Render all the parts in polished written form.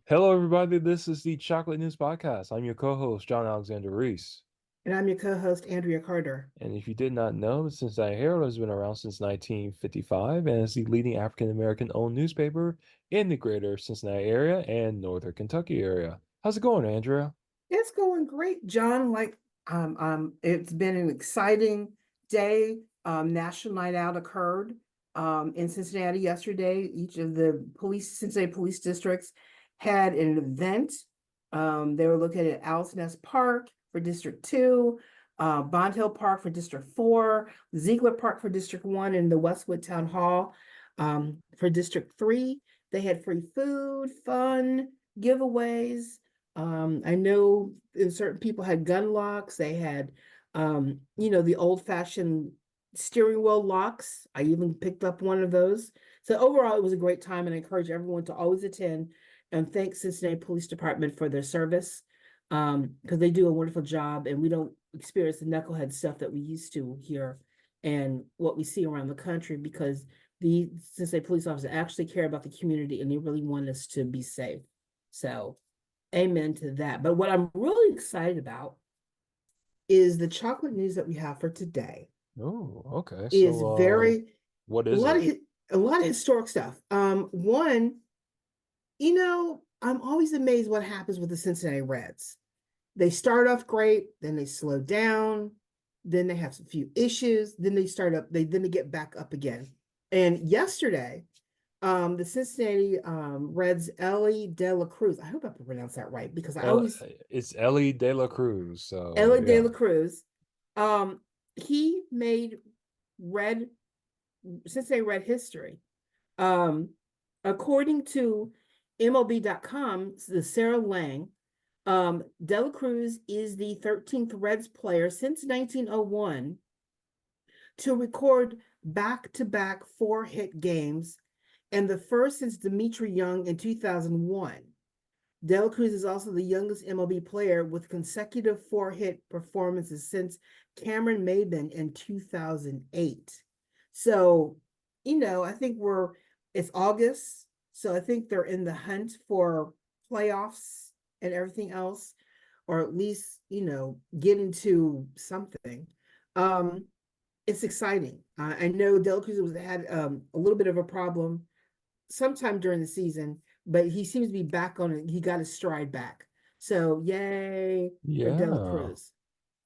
Hello, everybody. This is the Chocolate News Podcast. I'm your co-host, John Alexander Reese. And I'm your co-host, Andrea Carter. And if you did not know, the Cincinnati Herald has been around since 1955 and is the leading African American owned newspaper in the greater Cincinnati area and northern Kentucky area. How's it going, Andrea? It's going great, John. It's been an exciting day. National Night Out occurred in Cincinnati yesterday. Each of the Cincinnati police districts had an event. They were located at Owl's Nest Park for District 2, Bond Hill Park for District 4, Ziegler Park for District 1, and the Westwood Town Hall for District 3. They had free food, fun, giveaways. I know certain people had gun locks. They had, the old-fashioned steering wheel locks. I even picked up one of those. So overall, it was a great time, and I encourage everyone to always attend and thank Cincinnati Police Department for their service, because they do a wonderful job, and we don't experience the knucklehead stuff that we used to here and what we see around the country, because the Cincinnati police officers actually care about the community and they really want us to be safe. So amen to that. But what I'm really excited about is the chocolate news that we have for today Oh, okay. is very What a is lot of it? a lot of historic stuff. One, I'm always amazed what happens with the Cincinnati Reds. They start off great, then they slow down, then they have a few issues, then they get back up again. And yesterday, the Cincinnati Reds Ellie De La Cruz. I hope I pronounced that right because I El always it's Ellie De La Cruz. So Ellie De La yeah. Cruz. He made red Cincinnati Red history. Um, According to MLB.com, the Sarah Lang, De La Cruz is the 13th Reds player since 1901 to record back-to-back four-hit games and the first since Dimitri Young in 2001. De La Cruz is also the youngest MLB player with consecutive four-hit performances since Cameron Maybin in 2008. So, I think it's August, so I think they're in the hunt for playoffs and everything else, or at least, get into something. Um, it's exciting. I know De La Cruz had a little bit of a problem sometime during the season, but he seems to be back on it. He got his stride back. So yay for De La Yeah. Cruz.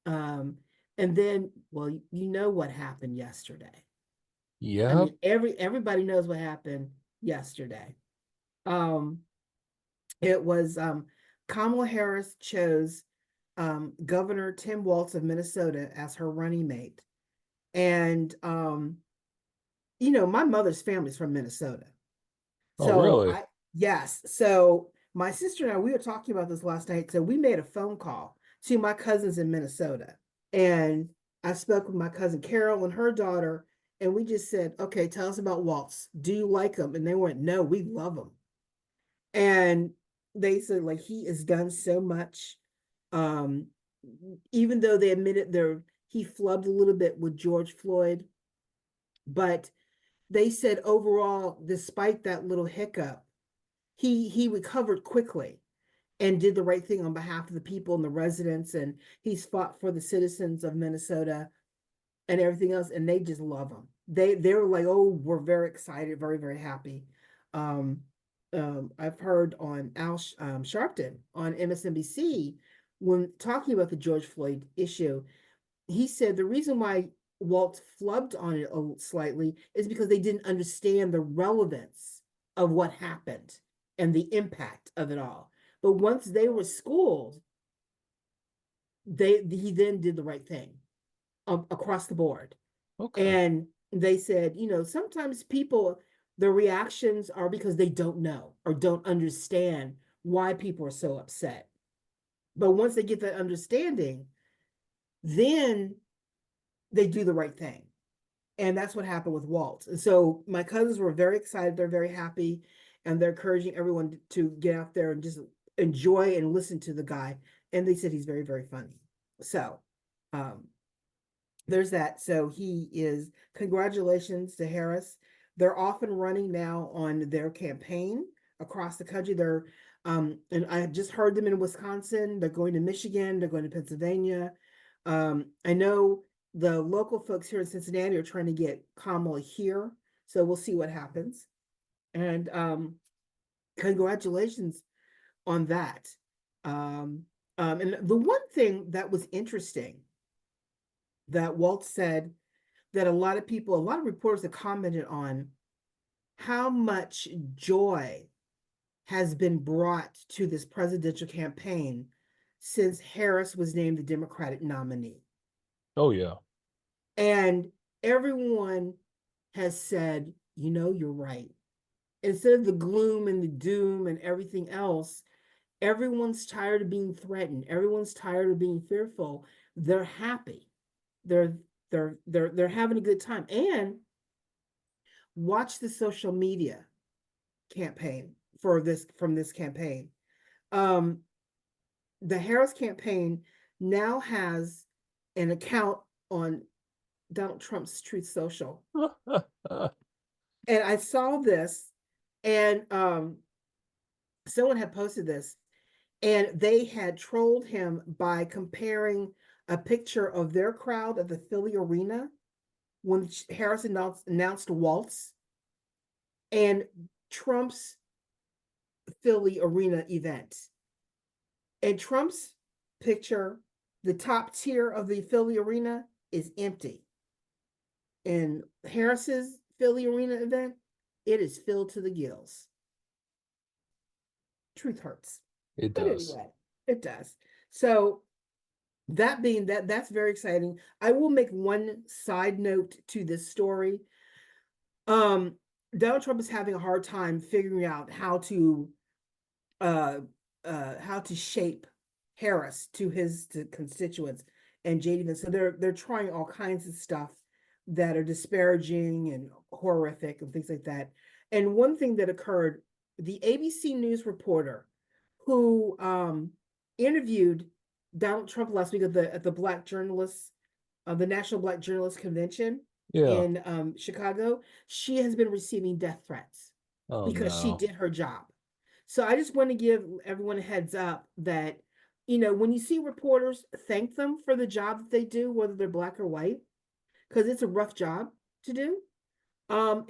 Um, and then, well, you know what happened yesterday. I Yep. mean, everybody knows what happened yesterday. Um, it was Kamala Harris chose Governor Tim Walz of Minnesota as her running mate. And my mother's family's from Minnesota. Oh, So really? I yes. So my sister and I, we were talking about this last night. So we made a phone call to my cousins in Minnesota. And I spoke with my cousin Carol and her daughter, and we just said, okay, tell us about Waltz. Do you like him? And they went, no, we love him. And they said, like, he has done so much. Um, Even though they admitted he flubbed a little bit with George Floyd, but they said overall, despite that little hiccup, he recovered quickly and did the right thing on behalf of the people and the residents, and he's fought for the citizens of Minnesota and everything else, and they just love him. They were like, oh, we're very excited, very very happy. Um, I've heard on Al Sharpton on MSNBC when talking about the George Floyd issue, he said the reason why Walt flubbed on it slightly is because they didn't understand the relevance of what happened and the impact of it all. But once they were schooled, he then did the right thing across the board. Okay. And they said, sometimes people, their reactions are because they don't know or don't understand why people are so upset. But once they get that understanding, then they do the right thing. And that's what happened with Walt. And so my cousins were very excited. They're very happy. And they're encouraging everyone to get out there and just enjoy and listen to the guy. And they said he's very, very funny. So um, there's that. So congratulations to Harris. They're off and running now on their campaign. across the country. And I just heard them in Wisconsin. They're going to Michigan. They're going to Pennsylvania. I know the local folks here in Cincinnati are trying to get Kamala here, so we'll see what happens. And congratulations on that. And the one thing that was interesting that Walt said that a lot of reporters have commented on how much joy has been brought to this presidential campaign since Harris was named the Democratic nominee. Oh yeah. And everyone has said, you're right. Instead of the gloom and the doom and everything else, everyone's tired of being threatened. Everyone's tired of being fearful. They're happy. They're they're having a good time. And watch the social media campaign from this campaign. Um, the Harris campaign now has an account on Donald Trump's Truth Social. And I saw this, and someone had posted this, and they had trolled him by comparing a picture of their crowd at the Philly arena when Harris announced Waltz and Trump's Philly arena event. And Trump's picture, the top tier of the Philly arena is empty. And Harris's Philly arena event, it is filled to the gills. Truth hurts. It But does. anyway, it does. So that being that's very exciting. I will make one side note to this story. Donald Trump is having a hard time figuring out uh how to shape Harris to his constituents and JD Vance. So they're trying all kinds of stuff that are disparaging and horrific and things like that. And one thing that occurred, the ABC News reporter who interviewed Donald Trump last week at the Black Journalists, the National Black Journalists Convention Yeah. in Chicago, she has been receiving death threats Oh because she no. did her job. So I just want to give everyone a heads up that, when you see reporters, thank them for the job that they do, whether they're black or white, because it's a rough job to do. And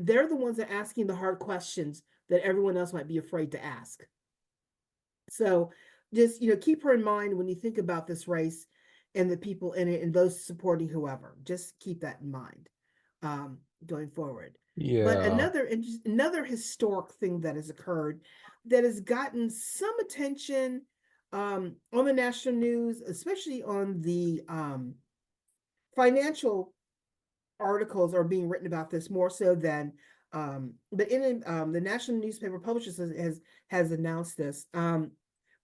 they're the ones that are asking the hard questions that everyone else might be afraid to ask. So just, keep her in mind when you think about this race and the people in it and those supporting whoever. Just keep that in mind going forward. But Yeah. another historic thing that has occurred that has gotten some attention on the national news, especially on the financial articles are being written about this more so than but in the national newspaper publishers has announced this.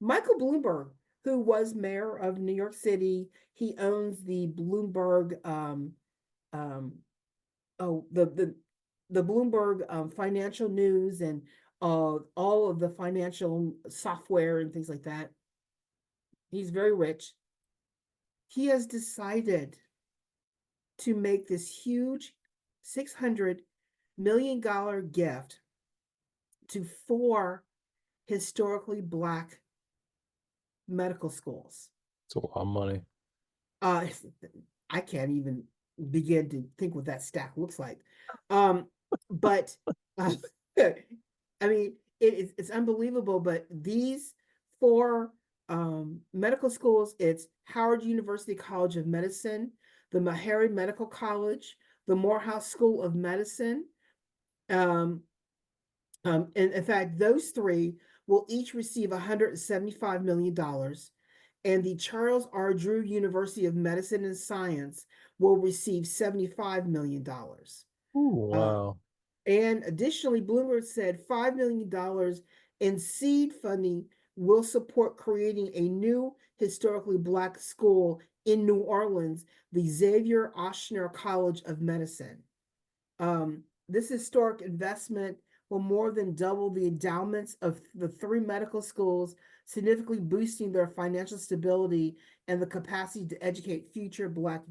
Michael Bloomberg, who was mayor of New York City, he owns the Bloomberg um oh the Bloomberg financial news and all of the financial software and things like that. He's very rich. He has decided to make this huge $600 million gift to 4 historically Black medical schools. It's a lot of money. Uh, I can't even begin to think what that stack looks like. But I mean, it's unbelievable. But these 4 medical schools, it's Howard University College of Medicine, the Meharry Medical College, the Morehouse School of Medicine. And in fact, those 3 will each receive $175 million. And the Charles R. Drew University of Medicine and Science will receive $75 million. Ooh, Uh, wow. and additionally, Bloomberg said $5 million in seed funding will support creating a new historically Black school in New Orleans, the Xavier Ochsner College of Medicine. This historic investment will more than double the endowments of the 3 medical schools, significantly boosting their financial stability and the capacity to educate future Black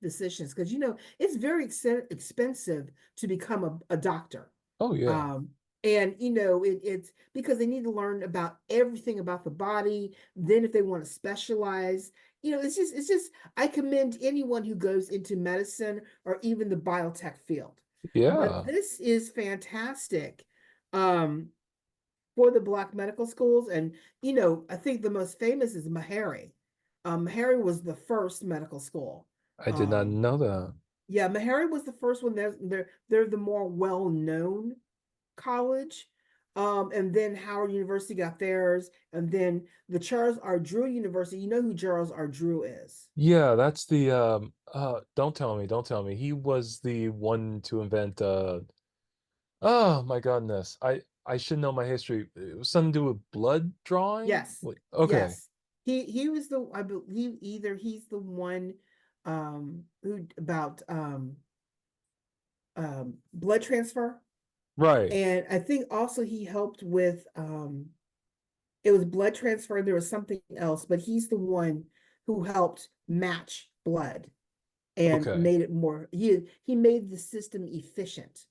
physicians. Because, it's very expensive to become a doctor. Oh yeah. Um, And it's because they need to learn about everything about the body. Then if they want to specialize, it's just I commend anyone who goes into medicine or even the biotech field. But Yeah, this is fantastic um, for the Black medical schools. And I think the most famous is Meharry. Meharry was the first medical school. I did not Um, know that. yeah, Meharry was the first one. They're the more well-known college. And then Howard University got theirs, and then the Charles R. Drew University. You know who Charles R. Drew is? Yeah, that's the don't tell me. He was the one to invent oh my goodness. I should know my history. It was something to do with blood drawing? Yes, Like, okay. yes. He was the I believe either he's the one who about blood transfer, Right. and I think also he helped with it was blood transfer. There was something else, but he's the one who helped match blood and Okay. made it more. He made the system efficient,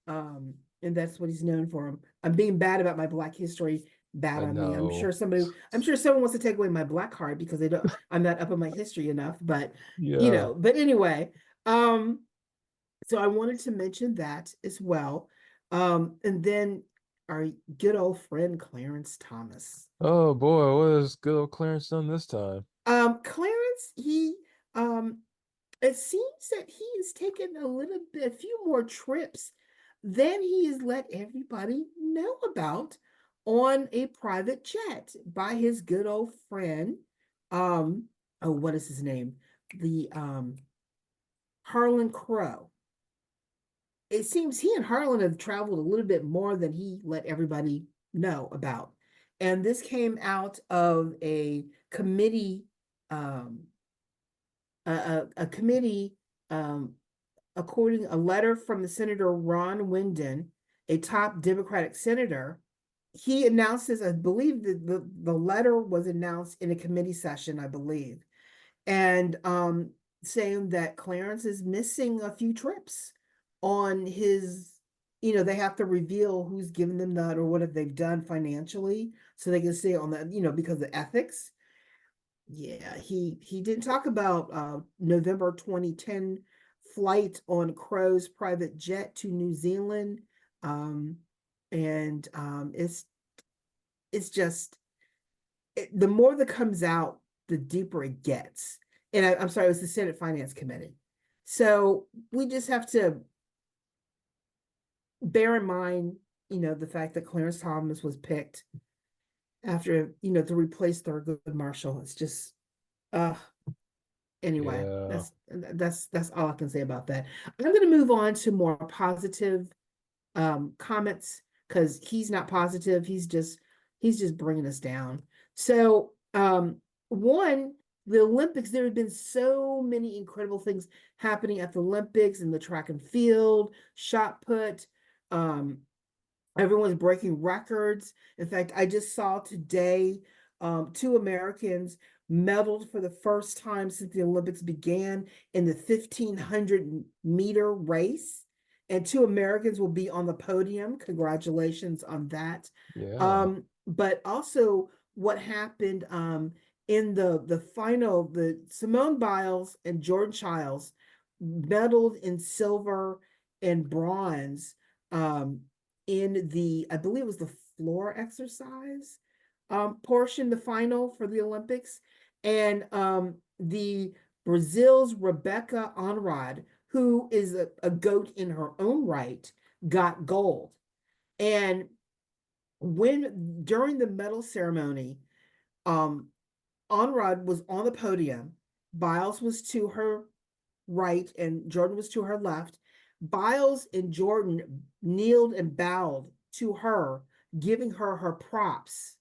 and that's what he's known for. I'm being bad about my Black history. Bad I on me. I'm sure know. somebody. I'm sure someone wants to take away my Black card because they don't. I'm not up on my history enough. But Yeah. But anyway, so I wanted to mention that as well. And then our good old friend Clarence Thomas. Oh boy, what has good old Clarence done this time? Clarence, um it seems that he has taken a few more trips than he has let everybody know about on a private jet by his good old friend. Oh, what is his name? The Harlan Crow. It seems he and Harlan have traveled a little bit more than he let everybody know about. And this came out of a committee, um, a committee, um, according a letter from the Senator Ron Wyndon, a top Democratic senator. He announces, I believe that the letter was announced in a committee session, I believe, and saying that Clarence is missing a few trips on his, they have to reveal who's given them that or what have they've done financially so they can say on that, because of ethics. Yeah, he didn't talk about November 2010 flight on Crow's private jet to New Zealand. Um, and it's just the more that comes out, the deeper it gets. And I'm sorry, it was the Senate Finance Committee. So we just have to bear in mind, the fact that Clarence Thomas was picked after, to replace Thurgood Marshall. It's just, uh, anyway, Yeah. that's all I can say about that. I'm going to move on to more positive comments because he's not positive. He's just bringing us down. So one, the Olympics, there have been so many incredible things happening at the Olympics and the track and field, shot put. Um, Everyone's breaking records. In fact, I just saw today two Americans medaled for the first time since the Olympics began in the 1,500-meter race. And two Americans will be on the podium. Congratulations on that. Yeah. But also what happened in the final, the Simone Biles and Jordan Childs medaled in silver and bronze. In the, I believe it was the floor exercise portion, the final for the Olympics. And the Brazil's Rebecca Onrad, who is a goat in her own right, got gold. And when during the medal ceremony, um, Onrad was on the podium. Biles was to her right and Jordan was to her left. Biles and Jordan kneeled and bowed to her, giving her her props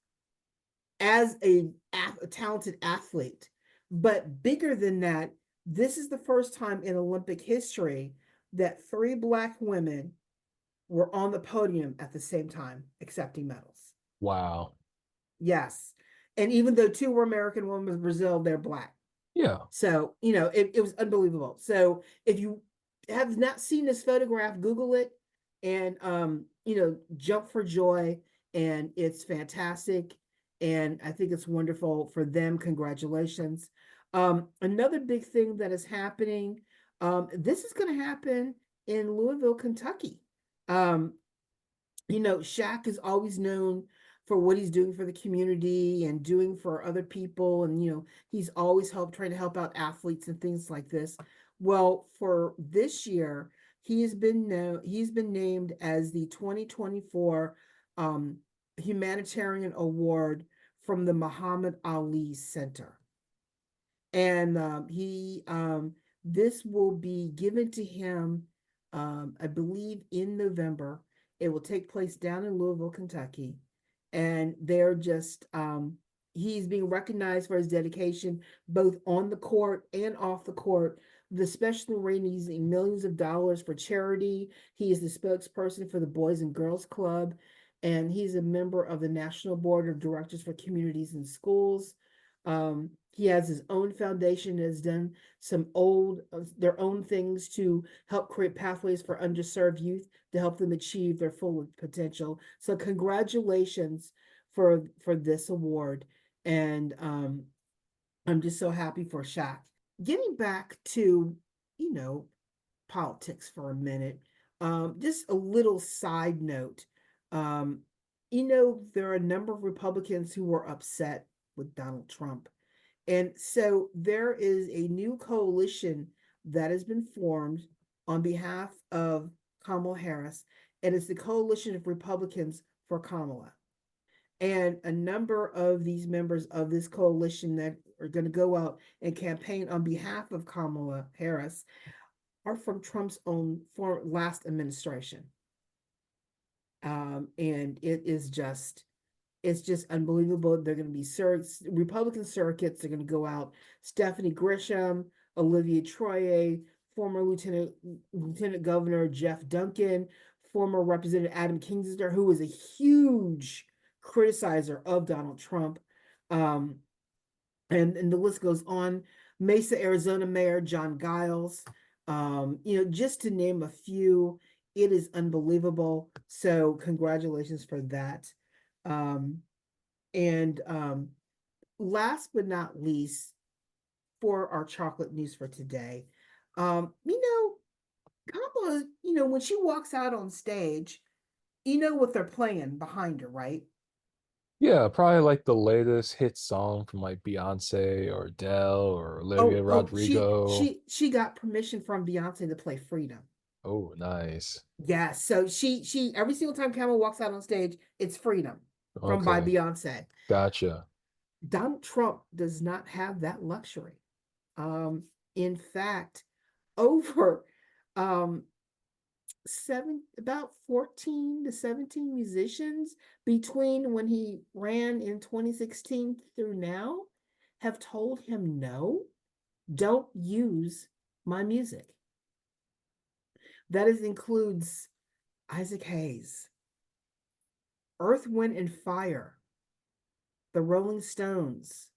as a talented athlete. But bigger than that, this is the first time in Olympic history that three Black women were on the podium at the same time accepting medals. Wow. Yes. And even though two were American, one was Brazil, they're Black. Yeah. So, it was unbelievable. So if you have not seen this photograph, Google it. And jump for joy, and it's fantastic. And I think it's wonderful for them. Congratulations. Another big thing that is happening, this is going to happen in Louisville, Kentucky. Um, Shaq is always known for what he's doing for the community and doing for other people. And, he's always trying to help out athletes and things like this. Well, for this year, he's been named as the 2024 um, humanitarian award from the Muhammad Ali Center. And this will be given to him, I believe, in November. It will take place down in Louisville, Kentucky, and he's being recognized for his dedication both on the court and off the court. The special raising millions of dollars for charity. He is the spokesperson for the Boys and Girls Club, and he's a member of the National Board of Directors for Communities and Schools. He has his own foundation, has done their own things to help create pathways for underserved youth to help them achieve their full potential. So congratulations for this award. And I'm just so happy for Shaq. Getting back to, you know, politics for a minute, just a little side note. Um, there are a number of Republicans who were upset with Donald Trump. And so there is a new coalition that has been formed on behalf of Kamala Harris, and it's the Coalition of Republicans for Kamala. And a number of these members of this coalition that are going to go out and campaign on behalf of Kamala Harris are from Trump's own last administration. And it's just unbelievable. They're going to be Republican circuits. They're going to go out. Stephanie Grisham, Olivia Troye, former Lieutenant Governor Jeff Duncan, former Representative Adam Kinzinger, who was a huge criticizer of Donald Trump. And the list goes on. Mesa, Arizona Mayor John Giles. Just to name a few, it is unbelievable. So congratulations for that. And last but not least, for our chocolate news for today, Kamala, when she walks out on stage, you know what they're playing behind her, right? Yeah, probably like the latest hit song from like Beyonce or Adele or Olivia Oh, she Rodrigo. she she got permission from Beyonce to play Freedom. Oh, nice. Yeah, so she every single time Kamala walks out on stage, it's Freedom from by Okay, Beyonce. gotcha. Donald Trump does not have that luxury. In fact, over um about 14 to 17 musicians between when he ran in 2016 through now have told him no, don't use my music. That includes Isaac Hayes, Earth, Wind, and Fire, the Rolling Stones,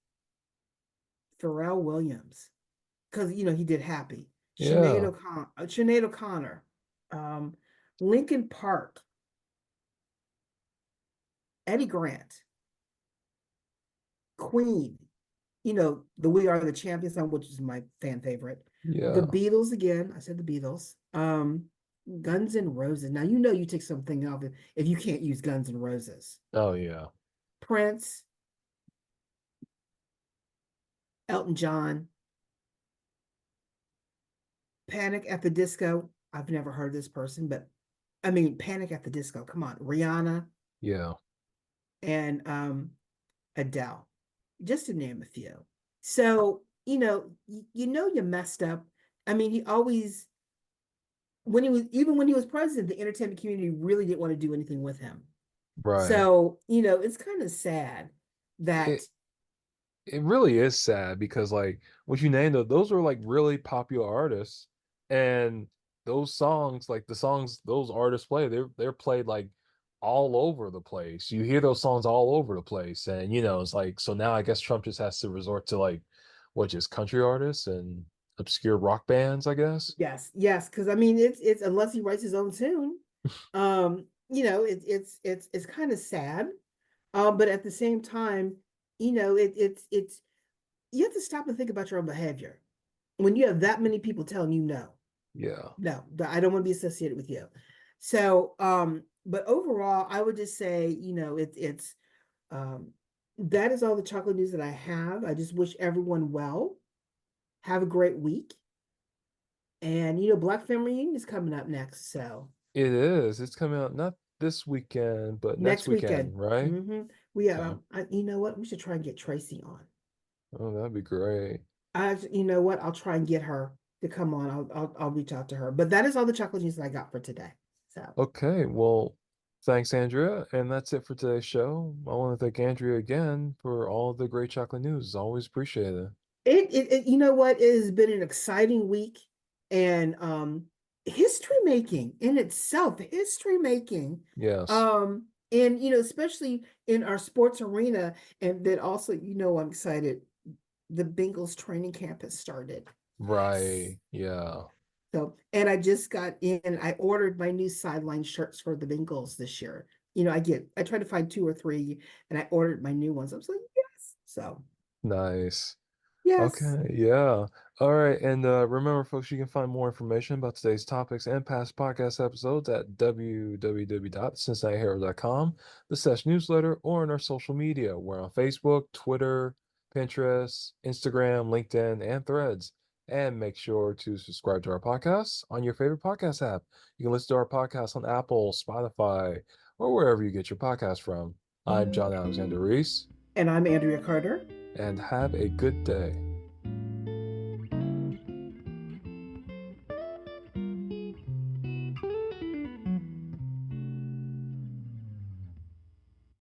Pharrell Williams, because he did Happy, Yeah, Sinead O'Connor, um, Linkin Park, Eddie Grant, Queen, the We Are the Champions song, which is my fan favorite. The yeah. Beatles again. I said the Beatles. Guns N' Roses. Now you take something off if you can't use Guns N' Roses. Oh, yeah. Prince, Elton John, Panic at the Disco. I've never heard this person, but I mean Panic at the Disco. Come on, Rihanna Yeah. and Adele, just to name a few. So you messed up. I mean, he always when he was president, the entertainment community really didn't want to do anything with him. Right. So it's kind of sad that It it really is sad because like what you named those were like really popular artists, and those songs, like the songs those artists play, they're played like all over the place. You hear those songs all over the place, and it's like so now I guess Trump just has to resort to like what just country artists and obscure rock bands, I guess. yes, yes, because I mean it's unless he writes his own tune. it's kind of sad. But at the same time, it's you have to stop and think about your own behavior. When you have that many people telling you no, Yeah, no, I don't want to be associated with you. So, but overall, I would just say, it's um that is all the chocolate news that I have. I just wish everyone well. Have a great week. And Black Family Reunion is coming up next. So it is. It's coming out not this weekend, but next next weekend. weekend, right? We have Okay. you know what? We should try and get Tracy on. Oh, that'd be great. You know what? I'll try and get her to come on. I'll reach out to her. But that is all the chocolate news that I got for today. So Okay, well, thanks, Andrea. And that's it for today's show. I want to thank Andrea again for all the great chocolate news. Always appreciate it. you know what? It has been an exciting week and history making in itself, history making. Yes. And especially in our sports arena, and then also, I'm excited. The Bengals training camp has started. Yes. Right. Yeah. So, and I just got in, I ordered my new sideline shirts for the Bengals this year. I try to find two or three, and I ordered my new ones. I was like, yes. So, Nice. yes. Okay, yeah. All right. And remember, folks, you can find more information about today's topics and past podcast episodes at www.cincinnatiherald.com, the Sesh newsletter, or in our social media. We're on Facebook, Twitter, Pinterest, Instagram, LinkedIn, and Threads. And make sure to subscribe to our podcasts on your favorite podcast app. You can listen to our podcast on Apple, Spotify, or wherever you get your podcast from. I'm John Alexander Reese, And I'm Andrea Carter. and have a good day.